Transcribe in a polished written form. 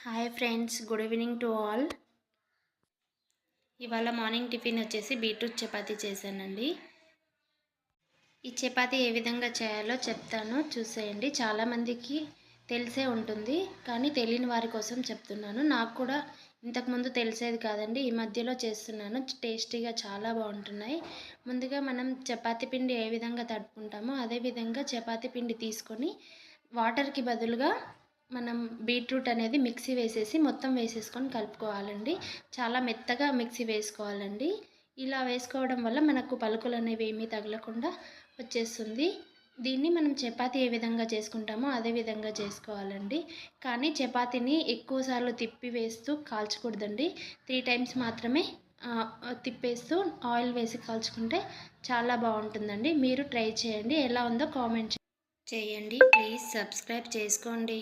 Hi friends, good evening to all. ఇవాళ morning tiffin వచ్చేసి beetroot chapati చేశానండి. ఈ చపాతీ ఏ విధంగా చేయాలో చెప్తాను, చూసేయండి. చాలామందికి తెలిసే ఉంటుంది, కానీ తెలియని వారి కోసం చెప్తున్నాను. నాకు కూడా ఇంతకుముందు తెలిసేది కాదండి, ఈ మధ్యలో చేస్తున్నాను. టేస్టీగా చాలా బాగుంటున్నాయి. ముందుగా మనం చపాతీ పిండి ఏ విధంగా తడుపుకుంటామో అదే విధంగా చపాతీ పిండి తీసుకొని వాటర్కి బదులుగా మనం బీట్రూట్ అనేది మిక్సీ వేసేసి మొత్తం వేసేసుకొని కలుపుకోవాలండి. చాలా మెత్తగా మిక్సీ వేసుకోవాలండి. ఇలా వేసుకోవడం వల్ల మనకు పలుకులు అనేవి ఏమీ తగలకుండా వచ్చేస్తుంది. దీన్ని మనం చపాతీ ఏ విధంగా చేసుకుంటామో అదే విధంగా చేసుకోవాలండి. కానీ చపాతీని ఎక్కువసార్లు తిప్పి వేస్తూ కాల్చకూడదండి. 3 టైమ్స్ మాత్రమే తిప్పేస్తూ ఆయిల్ వేసి కాల్చుకుంటే చాలా బాగుంటుందండి. మీరు ట్రై చేయండి. ఎలా ఉందో కామెంట్ చేయండి. ప్లీజ్ సబ్స్క్రైబ్ చేసుకోండి.